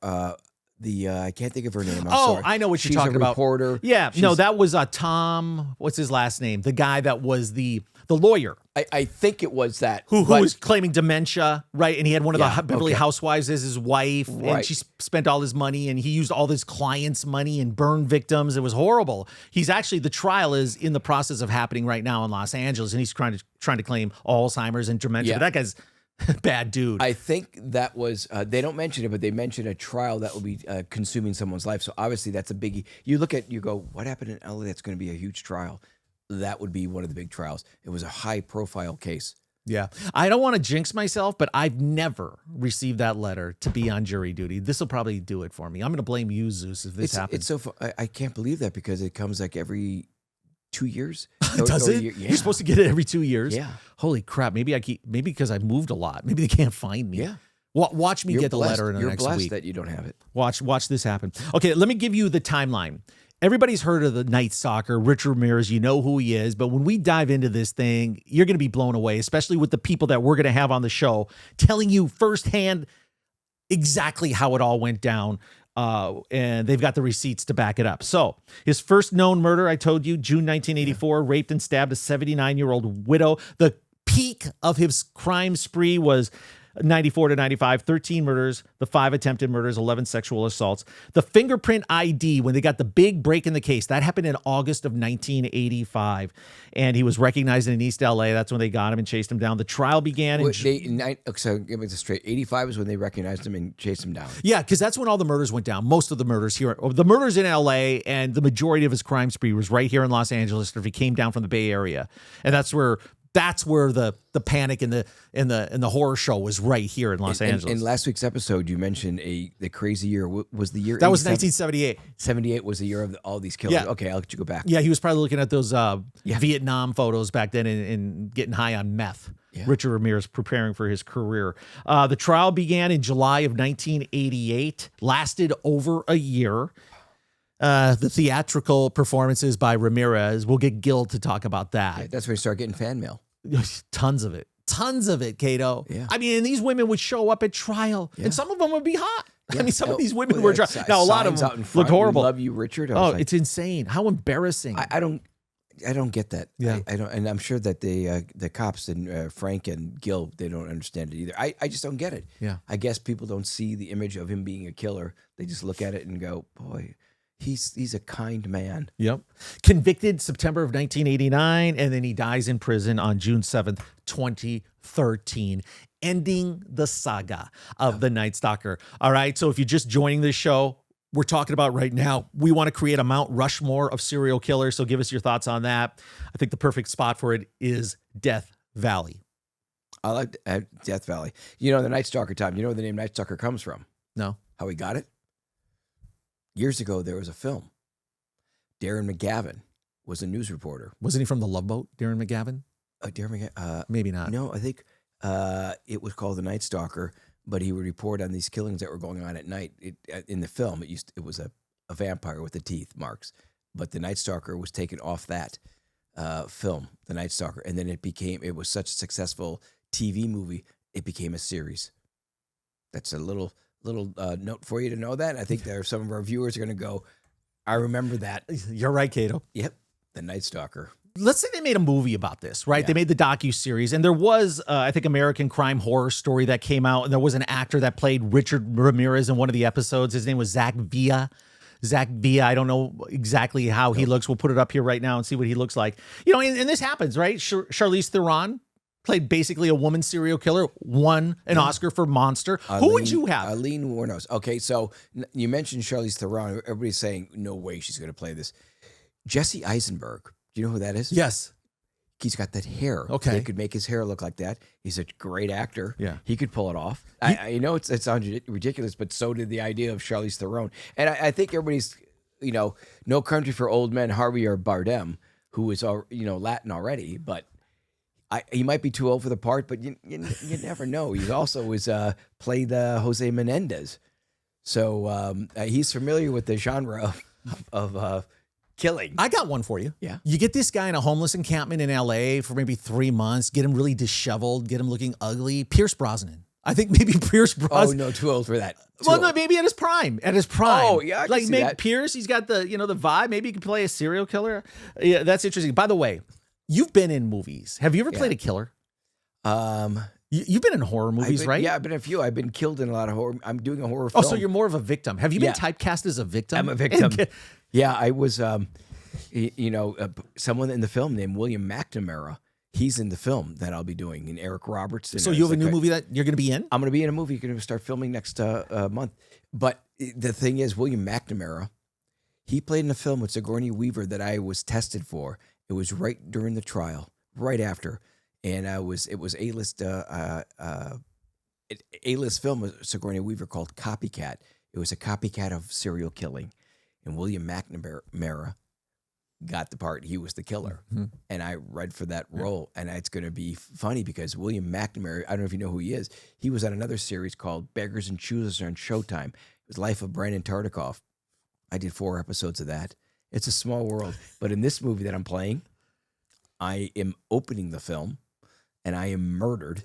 Speaker 3: I can't think of her name. I'm
Speaker 1: Oh,
Speaker 3: sorry.
Speaker 1: I know what you're
Speaker 3: She's
Speaker 1: talking
Speaker 3: a
Speaker 1: about.
Speaker 3: Reporter.
Speaker 1: Yeah, no,
Speaker 3: She's-
Speaker 1: that was Tom. What's his last name? The guy that was the lawyer
Speaker 3: I think it was that.
Speaker 1: who
Speaker 3: but-
Speaker 1: was claiming dementia, right? And he had one of
Speaker 3: Yeah,
Speaker 1: the Beverly
Speaker 3: okay.
Speaker 1: Housewives as his wife, and
Speaker 3: Right.
Speaker 1: she spent all his money, and he used all his clients' money and burned victims. It was horrible. He's actually, the trial is in the process of happening right now in Los Angeles, and he's trying to claim Alzheimer's and dementia.
Speaker 3: Yeah.
Speaker 1: But that guy's a bad dude.
Speaker 3: I think that was, they don't mention it, but they mention a trial that will be consuming someone's life. So obviously that's a biggie. You go, what happened in LA that's going to be a huge trial? That would be one of the big trials. It was a high profile case.
Speaker 1: Yeah. I don't want to jinx myself, but I've never received that letter to be on jury duty. This will probably do it for me. I'm going to blame you, Zeus, if this happens.
Speaker 3: It's so I can't believe that because it comes like every 2 years.
Speaker 1: Does
Speaker 3: Or
Speaker 1: it?
Speaker 3: yeah.
Speaker 1: You're supposed to get it every 2 years?
Speaker 3: Yeah.
Speaker 1: Holy crap. Maybe because I moved a lot. Maybe they can't find me.
Speaker 3: Yeah.
Speaker 1: Watch me
Speaker 3: You're
Speaker 1: get the
Speaker 3: blessed.
Speaker 1: letter in the
Speaker 3: You're
Speaker 1: next
Speaker 3: blessed
Speaker 1: week.
Speaker 3: that you don't have it.
Speaker 1: Watch this happen. Okay, let me give you the timeline. Everybody's heard of the Night Stalker, Richard Ramirez. You know who he is. But when we dive into this thing, you're going to be blown away, especially with the people that we're going to have on the show telling you firsthand exactly how it all went down. And they've got the receipts to back it up. So his first known murder, I told you, June 1984, raped and stabbed a 79-year-old widow. The peak of his crime spree was 94 to 95, 13 murders, the 5 attempted murders, 11 sexual assaults. The fingerprint ID, when they got the big break in the case, that happened in August of 1985. And he was recognized in East LA. That's when they got him and chased him down. The trial began in
Speaker 3: So give me this straight. 85 is when they recognized him and chased him down.
Speaker 1: Yeah, because that's when all the murders went down. Most of the murders here, the murders in LA, and the majority of his crime spree was right here in Los Angeles. If he came down from the Bay Area, and that's where the panic and the horror show was, right here in Los Angeles.
Speaker 3: In last week's episode, you mentioned the crazy year. What was the year?
Speaker 1: That was
Speaker 3: 87?
Speaker 1: 1978.
Speaker 3: 78 was the year of all these killers.
Speaker 1: Yeah.
Speaker 3: Okay, I'll let you go back.
Speaker 1: Yeah, he was probably looking at those Vietnam photos back then and getting high on meth.
Speaker 3: Yeah.
Speaker 1: Richard Ramirez preparing for his career. The trial began in July of 1988, lasted over a year. The theatrical performances by Ramirez, we'll get Gil to talk about that.
Speaker 3: Yeah, that's when you start getting fan mail.
Speaker 1: Tons of it, Cato.
Speaker 3: Yeah.
Speaker 1: I mean, and these women would show up at trial, and some of them would be hot.
Speaker 3: Yeah.
Speaker 1: I mean, some of these women
Speaker 3: Well,
Speaker 1: were
Speaker 3: yeah,
Speaker 1: now a lot of
Speaker 3: signs
Speaker 1: them
Speaker 3: out in front,
Speaker 1: looked horrible.
Speaker 3: "We love you, Richard." I
Speaker 1: Oh,
Speaker 3: was like,
Speaker 1: it's insane. How embarrassing.
Speaker 3: I don't get that.
Speaker 1: Yeah.
Speaker 3: I don't, and I'm sure that the cops and Frank and Gil, they don't understand it either. I just don't get it.
Speaker 1: Yeah.
Speaker 3: I guess people don't see the image of him being a killer. They just look at it and go, "Boy, he's a kind man."
Speaker 1: Yep. Convicted September of 1989, and then he dies in prison on June 7th, 2013, ending the saga of the Night Stalker. All right, so if you're just joining this show, we're talking about right now, we want to create a Mount Rushmore of serial killers, so give us your thoughts on that. I think the perfect spot for it is Death Valley.
Speaker 3: I like Death Valley. You know, the Night Stalker time. You know where the name Night Stalker comes from?
Speaker 1: No?
Speaker 3: How he got it? Years ago, there was a film. Darren McGavin was a news reporter.
Speaker 1: Wasn't he from The Love Boat, Darren McGavin?
Speaker 3: Darren McGavin?
Speaker 1: Maybe not.
Speaker 3: No, I think it was called The Night Stalker, but he would report on these killings that were going on at night. In the film, it was a vampire with the teeth marks, but The Night Stalker was taken off that film, The Night Stalker, and then it was such a successful TV movie, it became a series. That's a little note for you to know that. I think there are some of our viewers are going to go, I remember that.
Speaker 1: You're right, Cato.
Speaker 3: Yep, The Night Stalker.
Speaker 1: Let's say they made a movie about this, right?
Speaker 3: Yeah.
Speaker 1: They made the docuseries, and there was, I think, American Crime Horror Story that came out, and there was an actor that played Richard Ramirez in one of the episodes. His name was Zach Villa. I don't know exactly how he looks. We'll put it up here right now and see what he looks like. You know, and this happens, right? Charlize Theron played basically a woman serial killer, won an Oscar for Monster. Who would you have?
Speaker 3: Eileen Wuornos. Okay, so you mentioned Charlize Theron. Everybody's saying, no way she's going to play this. Jesse Eisenberg. Do you know who that is?
Speaker 1: Yes.
Speaker 3: He's got that hair.
Speaker 1: Okay.
Speaker 3: They could make his hair look like that. He's a great actor.
Speaker 1: Yeah.
Speaker 3: He could pull it off. I know it sounds ridiculous, but so did the idea of Charlize Theron. And I think everybody's, No Country for Old Men, Javier Bardem, who is, Latin already, but he might be too old for the part, but you never know. He also played Jose Menendez. So he's familiar with the genre of killing.
Speaker 1: I got one for you.
Speaker 3: Yeah.
Speaker 1: You get this guy in a homeless encampment in LA for maybe 3 months, get him really disheveled, get him looking ugly. Pierce Brosnan. I think maybe Pierce
Speaker 3: Oh,
Speaker 1: Brosnan.
Speaker 3: no, too old for that.
Speaker 1: Well, no, maybe at his prime. At his prime.
Speaker 3: Oh, yeah, I can
Speaker 1: like
Speaker 3: see
Speaker 1: Meg
Speaker 3: that.
Speaker 1: Pierce, he's got the the vibe. Maybe he could play a serial killer. Yeah, that's interesting. By the way, you've been in movies. Have you ever played a killer? You've been in horror movies, right?
Speaker 3: Yeah, I've been in a few. I've been killed in a lot of horror. I'm doing a horror
Speaker 1: Oh,
Speaker 3: film.
Speaker 1: so you're more of a victim. Have you been typecast as a victim?
Speaker 3: I'm a victim. Yeah, I was, someone in the film named William McNamara. He's in the film that I'll be doing, and Eric Roberts.
Speaker 1: So you have a new movie that you're going to be in?
Speaker 3: I'm going to be in a movie. You're going to start filming next month. But the thing is, William McNamara, he played in a film with Sigourney Weaver that I was tested for. It was right during the trial, right after. And it was A-list film with Sigourney Weaver called Copycat. It was a copycat of serial killing. And William McNamara got the part. He was the killer. Mm-hmm. And I read for that role. And it's going to be funny because William McNamara, I don't know if you know who he is. He was on another series called Beggars and Choosers on Showtime. It was Life of Brandon Tartikoff. I did 4 episodes of that. It's a small world. But in this movie that I'm playing, I am opening the film and I am murdered.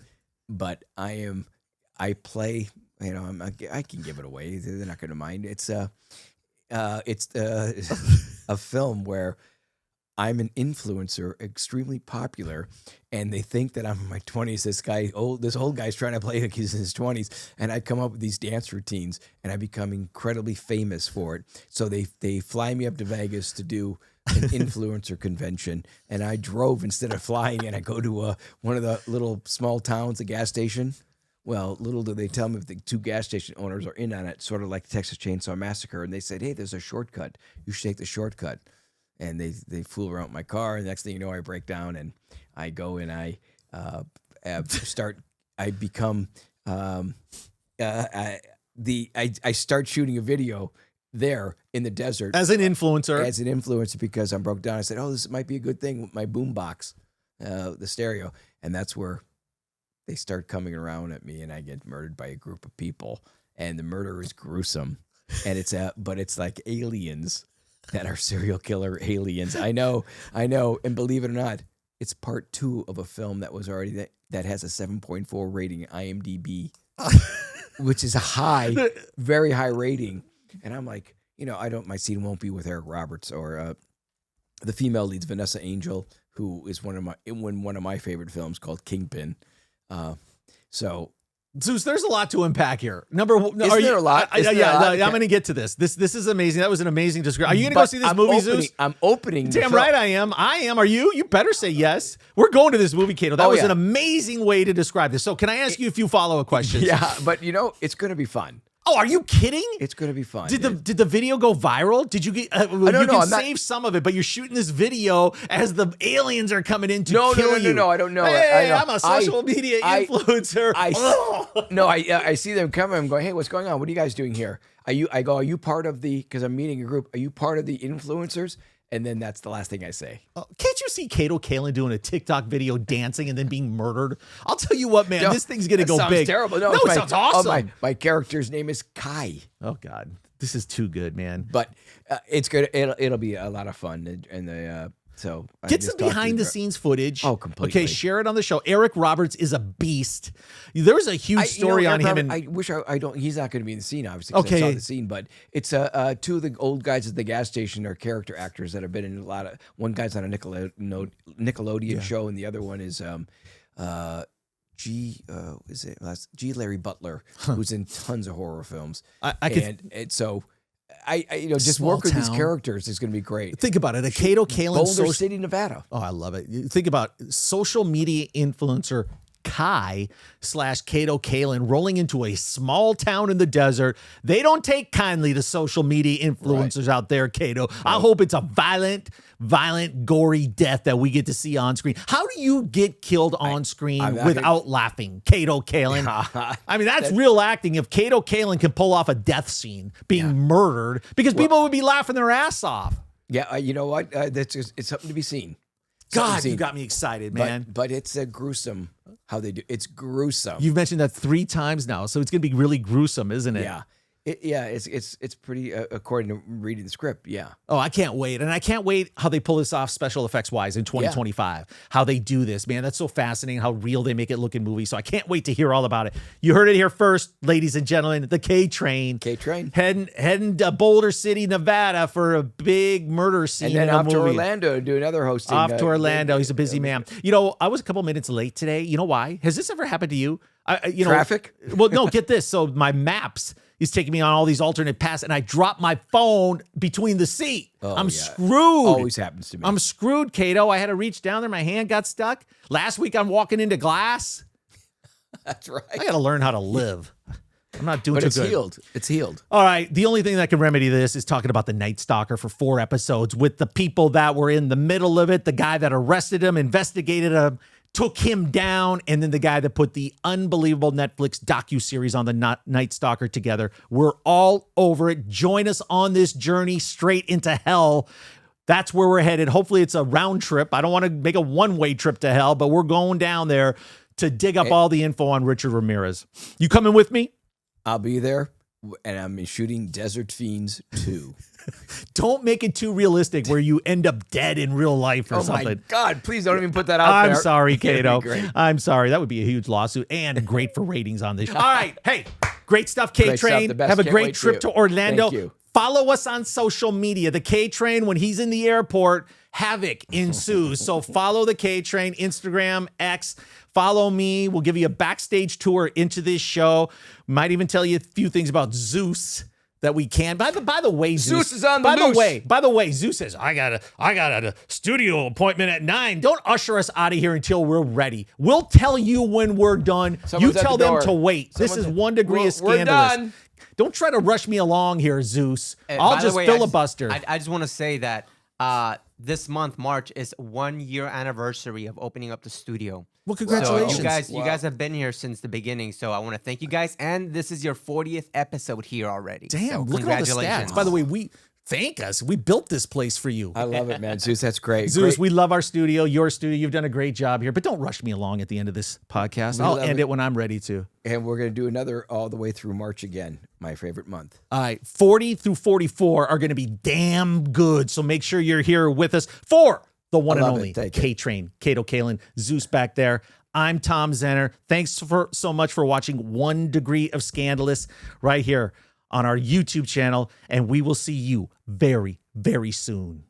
Speaker 3: But I play, I can give it away. They're not going to mind. It's a film where I'm an influencer, extremely popular, and they think that I'm in my 20s. This old guy's trying to play like he's in his 20s, and I come up with these dance routines, and I become incredibly famous for it. So they fly me up to Vegas to do an influencer convention, and I drove instead of flying, and I go to one of the little small towns, a gas station. Well, little do they tell me if the 2 gas station owners are in on it, sort of like the Texas Chainsaw Massacre, and they said, hey, there's a shortcut. You should take the shortcut. And they fool around with my car, and next thing you know, I break down, and I go and I start shooting a video there in the desert.
Speaker 1: As an influencer.
Speaker 3: Because I'm broke down. I said, oh, this might be a good thing with my boom box, the stereo. And that's where they start coming around at me, and I get murdered by a group of people, and the murder is gruesome, and but it's like aliens that are serial killer aliens. I know, and believe it or not, it's part 2 of a film that was already that has a 7.4 rating IMDb, which is a very high rating, and I'm like, my scene won't be with Eric Roberts or the female leads, Vanessa Angel, who is one of my favorite films called Kingpin. So
Speaker 1: Zeus, there's a lot to unpack here. Number one,
Speaker 3: is there a lot?
Speaker 1: I'm going to get to this. This is amazing. That was an amazing description. Are you going to go see this movie, Zeus?
Speaker 3: I'm opening.
Speaker 1: Damn right I am. Are you? You better say yes. We're going to this movie, Cato. That was an amazing way to describe this. So can I ask you a few follow-up questions?
Speaker 3: Yeah, but it's going to be fun.
Speaker 1: Oh, are you kidding?
Speaker 3: It's going to be fun.
Speaker 1: Did the video go viral? Did you get? I don't know. You can save some of it, but you're shooting this video as the aliens are coming in to kill you.
Speaker 3: No, I don't know.
Speaker 1: Hey, I'm a social media influencer.
Speaker 3: I see them coming. I'm going, hey, what's going on? What are you guys doing here? Are you part of the? Because I'm meeting a group. Are you part of the influencers? And then that's the last thing I say.
Speaker 1: Can't you see Cato Kalin doing a TikTok video dancing and then being murdered? I'll tell you what, man, this thing's going to go big.
Speaker 3: Sounds terrible. No,
Speaker 1: it sounds awesome.
Speaker 3: My character's name is Kai.
Speaker 1: Oh, God. This is too good, man.
Speaker 3: But it's good. It'll be a lot of fun. So
Speaker 1: get some behind the scenes footage.
Speaker 3: Oh, completely.
Speaker 1: Okay, share it on the show. Eric Roberts is a beast. There was a huge story on him.
Speaker 3: I wish I don't. He's not going to be in the scene, obviously. Okay, I saw the scene, but it's 2 of the old guys at the gas station are character actors that have been in a lot of. One guy's on a Nickelodeon show, and the other one is Larry Butler, who's in tons of horror films. Just work with these characters is going to be great.
Speaker 1: Think about it. A Cato Kalin,
Speaker 3: Boulder City, Nevada.
Speaker 1: Oh, I love it. Think about social media influencer Kai / Cato Kalin rolling into a small town in the desert. They don't take kindly to social media influencers out there, Cato. Right. I hope it's a violent, gory death that we get to see on screen. How do you get killed on screen without laughing, Cato Kalin? I mean, that's real acting. If Cato Kalin can pull off a death scene, being murdered, because people would be laughing their ass off.
Speaker 3: Yeah, you know what? It's something to be seen.
Speaker 1: God, you got me excited, man.
Speaker 3: But it's gruesome how they do. It's gruesome.
Speaker 1: You've mentioned that 3 times now, so it's going to be really gruesome, isn't it?
Speaker 3: Yeah. It's pretty according to reading the script. Yeah.
Speaker 1: Oh, I can't wait. And I can't wait how they pull this off special effects wise in 2025. How they do this, man. That's so fascinating how real they make it look in movies. So I can't wait to hear all about it. You heard it here first, ladies and gentlemen. The K-Train. Heading to Boulder City, Nevada for a big murder scene.
Speaker 3: And then off to Orlando to do another hosting.
Speaker 1: Off to Orlando. He's a busy man. You know, I was a couple minutes late today. You know why? Has this ever happened to you?
Speaker 3: Traffic?
Speaker 1: Well, no, get this. So my maps is taking me on all these alternate paths, and I dropped my phone between the seat. I'm screwed.
Speaker 3: Always happens to me.
Speaker 1: I'm screwed, Kato. I had to reach down there. My hand got stuck. Last week, I'm walking into glass.
Speaker 3: That's right.
Speaker 1: I got to learn how to live. I'm not doing too good.
Speaker 3: But it's healed. It's healed.
Speaker 1: All right. The only thing that can remedy this is talking about the Night Stalker for 4 episodes with the people that were in the middle of it, the guy that arrested him, investigated him, took him down, and then the guy that put the unbelievable Netflix docuseries on the Night Stalker together. We're all over it. Join us on this journey straight into hell. That's where we're headed. Hopefully it's a round trip. I don't want to make a one-way trip to hell, but we're going down there to dig up all the info on Richard Ramirez. You coming with me?
Speaker 3: I'll be there, and I'm shooting Desert Fiends 2.
Speaker 1: Don't make it too realistic where you end up dead in real life or something.
Speaker 3: Oh my God, please don't even put that out there.
Speaker 1: I'm sorry, Kato. I'm sorry. That would be a huge lawsuit and great for ratings on this show. All right. Hey, great stuff, K-Train. Have a great trip to Orlando.
Speaker 3: Thank you.
Speaker 1: Follow us on social media. The K-Train, when he's in the airport, havoc ensues. So follow the K-Train, Instagram, X. Follow me. We'll give you a backstage tour into this show. Might even tell you a few things about Zeus that we can. By the way,
Speaker 3: Zeus is on the loose.
Speaker 1: By the way, Zeus says, I got a studio appointment at 9. Don't usher us out of here until we're ready. We'll tell you when we're done. You tell them to wait. This is One Degree of Scandalous.
Speaker 3: We're done.
Speaker 1: Don't try to rush me along here, Zeus. I'll just filibuster.
Speaker 5: I just want to say that this month, March, is 1 year anniversary of opening up the studio.
Speaker 1: Well, congratulations.
Speaker 5: So you guys have been here since the beginning, so I want to thank you guys. And this is your 40th episode here already.
Speaker 1: Damn,
Speaker 5: so
Speaker 1: look at all the stats. By the way, thank us. We built this place for you.
Speaker 3: I love it, man. Zeus, that's great.
Speaker 1: Zeus, we love our studio, your studio. You've done a great job here, but don't rush me along at the end of this podcast. I'll end it when I'm ready to.
Speaker 3: And we're going to do another all the way through March again, my favorite month.
Speaker 1: All right, 40 through 44 are going to be damn good, so make sure you're here with us for the one and only K-Train, Kato Kalin, Zeus back there. I'm Tom Zenner. Thanks so much for watching 1 Degree of Scandalous right here on our YouTube channel, and we will see you very, very soon.